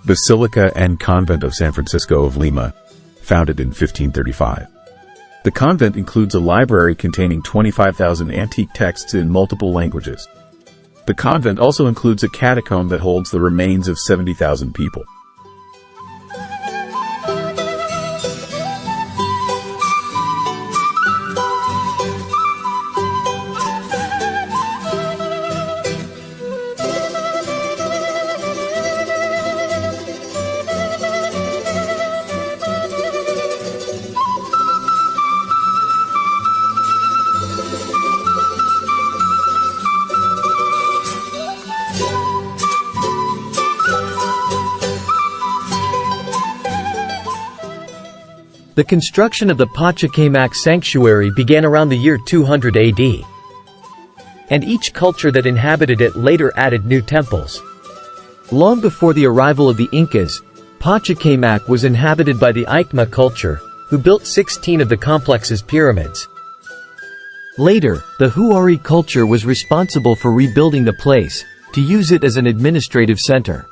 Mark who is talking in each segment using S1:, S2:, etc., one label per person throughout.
S1: Basilica and Convent of San Francisco of Lima, founded in 1535. The convent includes a library containing 25,000 antique texts in multiple languages. The convent also includes a catacomb that holds the remains of 70,000 people.
S2: The construction of the Titicaca sanctuary began around the year 200 AD. And each culture that inhabited it later added new temples. Long before the arrival of the Incas, Titicaca was inhabited by the Aytma culture, who built 16 of the complex's pyramids. Later, the Huari culture was responsible for rebuilding the place, to use it as an administrative center.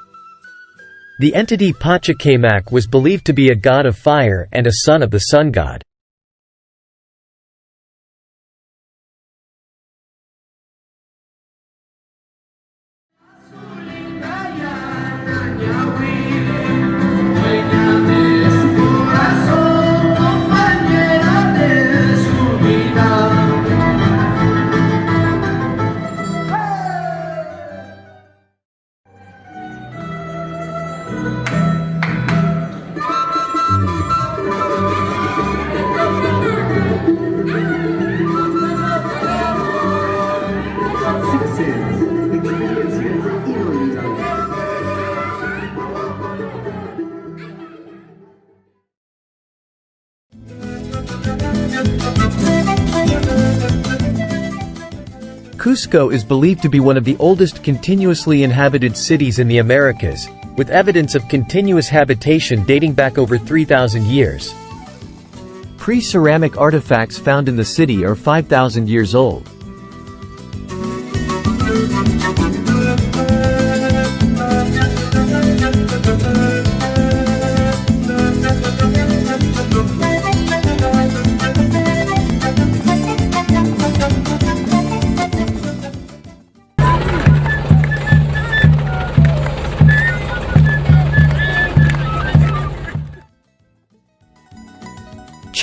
S2: The entity Titicaca was believed to be a god of fire and a son of the sun god. Cusco is believed to be one of the oldest continuously inhabited cities in the Americas, with evidence of continuous habitation dating back over 3,000 years. Pre-ceramic artifacts found in the city are 5,000 years old.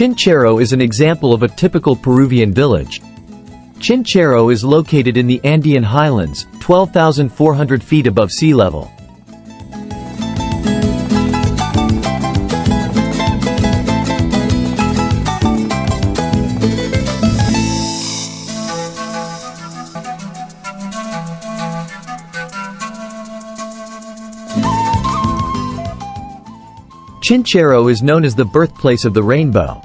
S2: Chinchero is an example of a typical Peruvian village. Chinchero is located in the Andean highlands, 12,400 feet above sea level. Chinchero is known as the birthplace of the rainbow.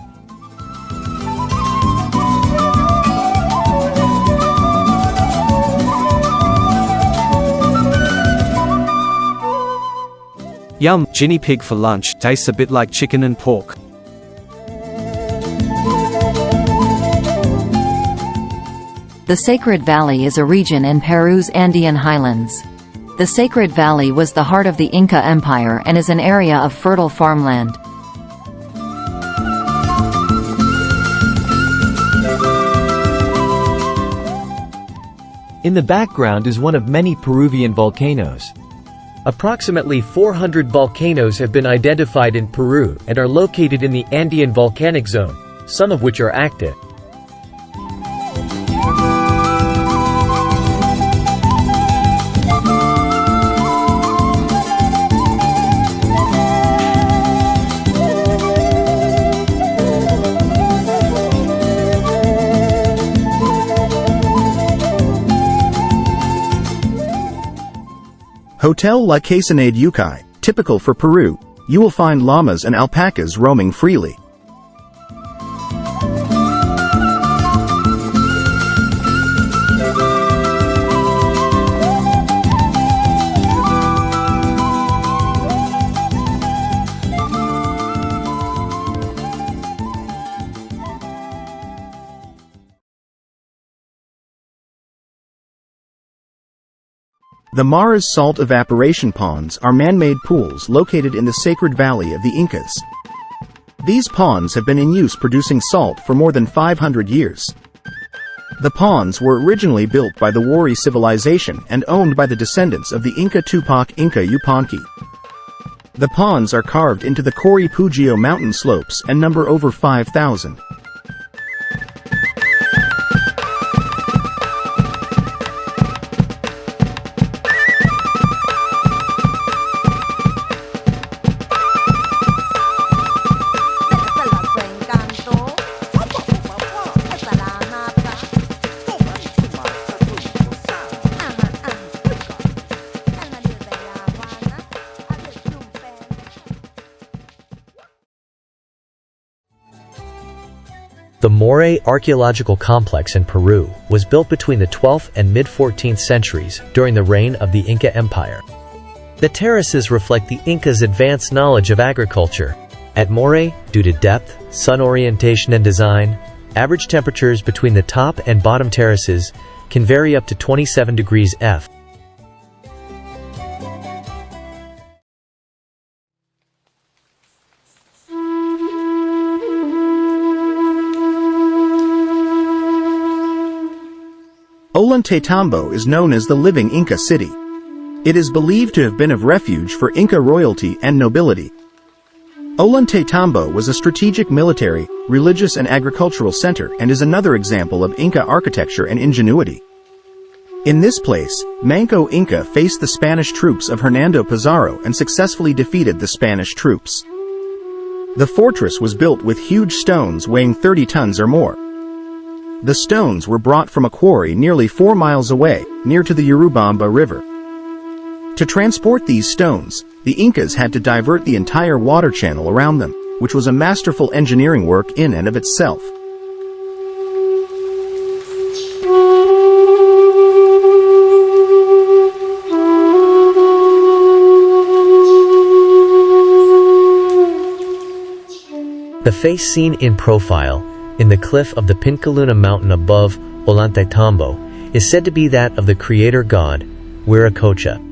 S3: Yum, guinea pig for lunch, tastes a bit like chicken and pork.
S4: The Sacred Valley is a region in Peru's Andean highlands. The Sacred Valley was the heart of the Inca Empire and is an area of fertile farmland.
S2: In the background is one of many Peruvian volcanoes. Approximately 400 volcanoes have been identified in Peru and are located in the Andean volcanic zone, some of which are active.
S5: Hotel La Casanade Yucay, typical for Peru. You will find llamas and alpacas roaming freely. The Maras salt evaporation ponds are man-made pools located in the sacred valley of the Incas. These ponds have been in use producing salt for more than 500 years. The ponds were originally built by the Wari civilization and owned by the descendants of the Inca Tupac Inca Yupanqui. The ponds are carved into the Cori Pugio mountain slopes and number over 5,000.
S2: The Moray archaeological complex in Peru was built between the 12th and mid-14th centuries during the reign of the Inca Empire. The terraces reflect the Incas' advanced knowledge of agriculture. At Moray, due to depth, sun orientation and design, average temperatures between the top and bottom terraces can vary up to 27 degrees F.
S5: Ollantaytambo is known as the living Inca city. It is believed to have been of refuge for Inca royalty and nobility. Ollantaytambo was a strategic military, religious and agricultural center and is another example of Inca architecture and ingenuity. In this place, Manco Inca faced the Spanish troops of Hernando Pizarro and successfully defeated the Spanish troops. The fortress was built with huge stones weighing 30 tons or more. The stones were brought from a quarry nearly 4 miles away, near to the Urubamba River. To transport these stones, the Incas had to divert the entire water channel around them, which was a masterful engineering work in and of itself.
S2: The face seen in profile, in the cliff of the Pincaluna mountain above Ollantaytambo, is said to be that of the creator god, Wiracocha.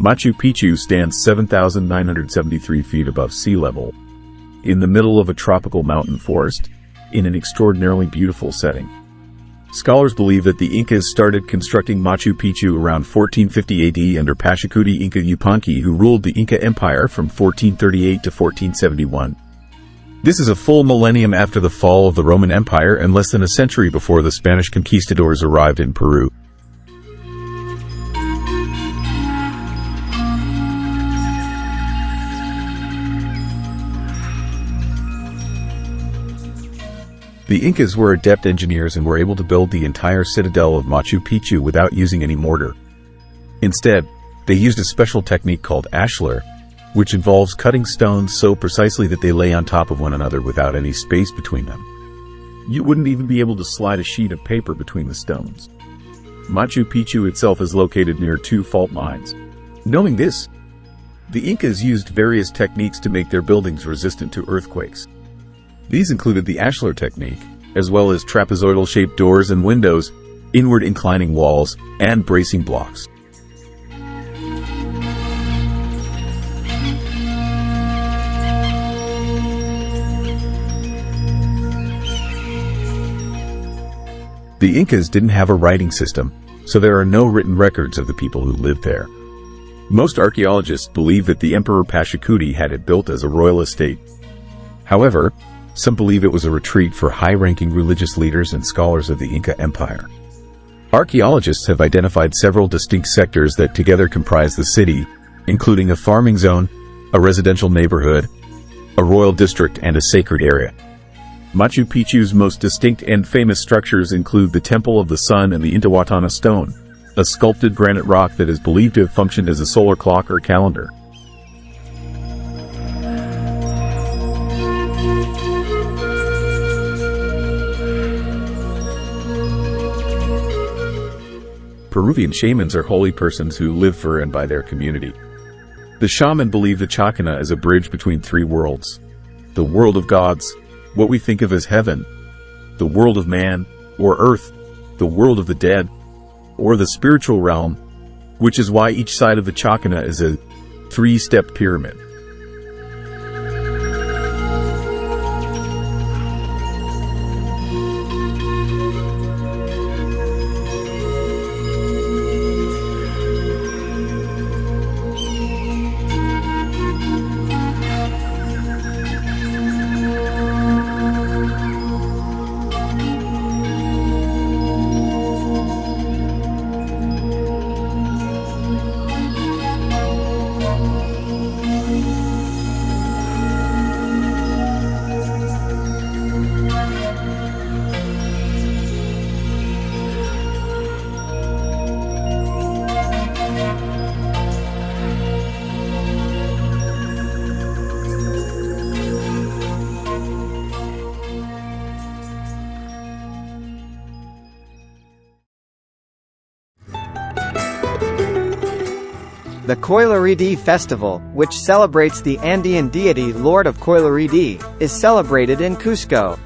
S1: Machu Picchu stands 7,973 feet above sea level, in the middle of a tropical mountain forest, in an extraordinarily beautiful setting. Scholars believe that the Incas started constructing Machu Picchu around 1450 AD under Pachacuti Inca Yupanqui, who ruled the Inca Empire from 1438 to 1471. This is a full millennium after the fall of the Roman Empire and less than a century before the Spanish conquistadors arrived in Peru. The Incas were adept engineers and were able to build the entire citadel of Machu Picchu without using any mortar. Instead, they used a special technique called ashlar, which involves cutting stones so precisely that they lay on top of one another without any space between them. You wouldn't even be able to slide a sheet of paper between the stones. Machu Picchu itself is located near 2 fault lines. Knowing this, the Incas used various techniques to make their buildings resistant to earthquakes. These included the ashlar technique, as well as trapezoidal-shaped doors and windows, inward inclining walls, and bracing blocks. The Incas didn't have a writing system, so there are no written records of the people who lived there. Most archaeologists believe that the Emperor Pachacuti had it built as a royal estate. However, some believe it was a retreat for high-ranking religious leaders and scholars of the Inca Empire. Archaeologists have identified several distinct sectors that together comprise the city, including a farming zone, a residential neighborhood, a royal district, and a sacred area. Machu Picchu's most distinct and famous structures include the Temple of the Sun and the Intihuatana Stone, a sculpted granite rock that is believed to have functioned as a solar clock or calendar. Peruvian shamans are holy persons who live for and by their community. The shaman believe the Chacana is a bridge between three worlds: the world of gods, what we think of as heaven; the world of man, or earth; the world of the dead, or the spiritual realm, which is why each side of the Chacana is a three-step pyramid.
S6: The Coilaridi Festival, which celebrates the Andean deity Lord of Coilaridi, is celebrated in Cusco.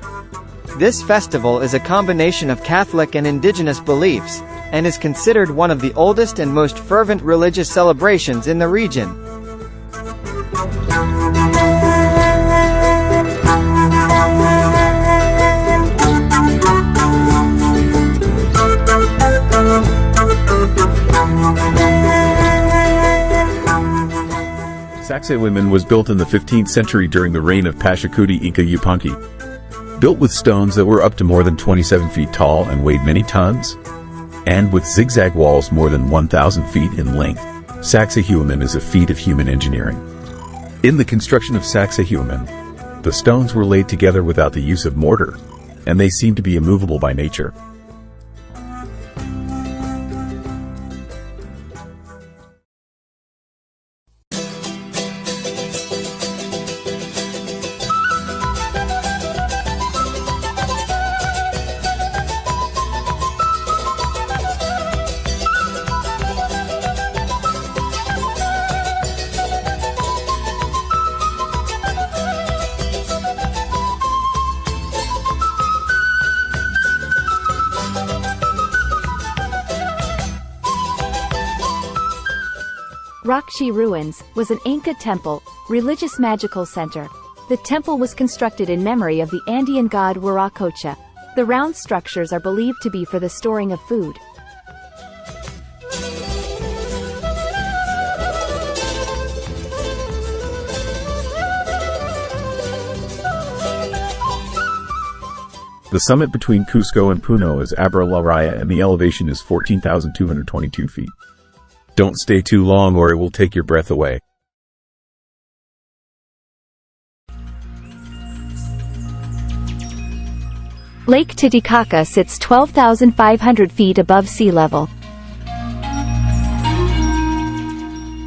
S6: This festival is a combination of Catholic and indigenous beliefs, and is considered one of the oldest and most fervent religious celebrations in the region.
S1: Sacsayhuaman was built in the 15th century during the reign of Pachacuti Inca Yupanqui. Built with stones that were up to more than 27 feet tall and weighed many tons, and with zigzag walls more than 1,000 feet in length, Sacsayhuaman is a feat of human engineering. In the construction of Sacsayhuaman, the stones were laid together without the use of mortar, and they seem to be immovable by nature.
S7: Rockchi Ruins was an Inca temple, religious magical center. The temple was constructed in memory of the Andean god Huaracocha. The round structures are believed to be for the storing of food.
S1: The summit between Cusco and Puno is Abra La Raya, and the elevation is 14,222 feet. Don't stay too long or it will take your breath away.
S7: Lake Titicaca sits 12,500 feet above sea level.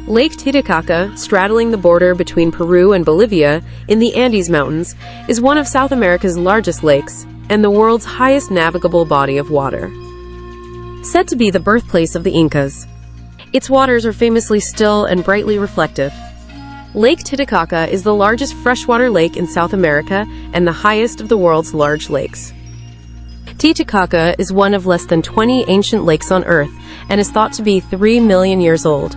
S8: Lake Titicaca, straddling the border between Peru and Bolivia in the Andes Mountains, is one of South America's largest lakes and the world's highest navigable body of water. Said to be the birthplace of the Incas, its waters are famously still and brightly reflective. Lake Titicaca is the largest freshwater lake in South America and the highest of the world's large lakes. Titicaca is one of less than 20 ancient lakes on Earth and is thought to be 3 million years old.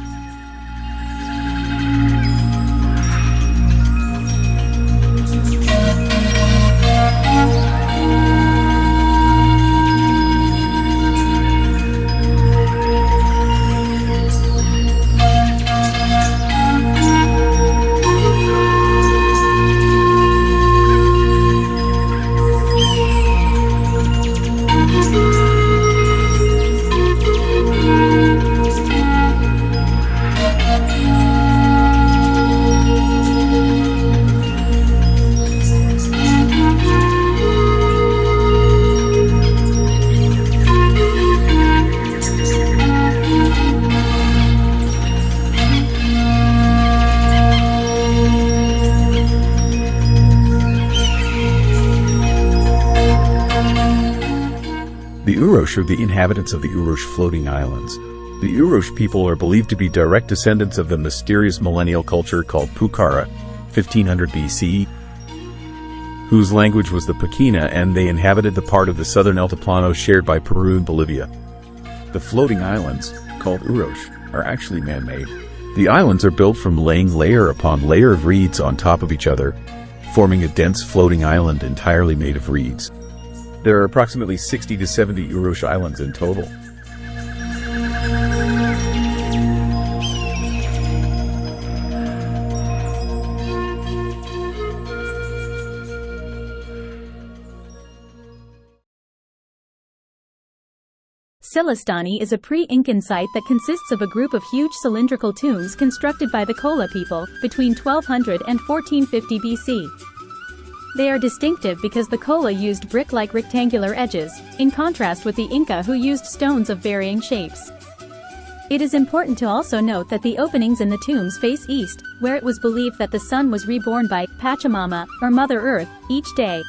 S1: Urosh are the inhabitants of the Urosh floating islands. The Urosh people are believed to be direct descendants of the mysterious millennial culture called Pucara, 1500 BC, whose language was the Pachina, and they inhabited the part of the southern Altiplano shared by Peru and Bolivia. The floating islands, called Urosh, are actually man-made. The islands are built from laying layer upon layer of reeds on top of each other, forming a dense floating island entirely made of reeds. There are approximately 60 to 70 Urosh islands in total.
S9: Silistani is a pre-Incan site that consists of a group of huge cylindrical tombs constructed by the Cola people between 1200 and 1450 BC. They are distinctive because the Cola used brick-like rectangular edges, in contrast with the Inca who used stones of varying shapes. It is important to also note that the openings in the tombs face east, where it was believed that the sun was reborn by Pachamama, or Mother Earth, each day.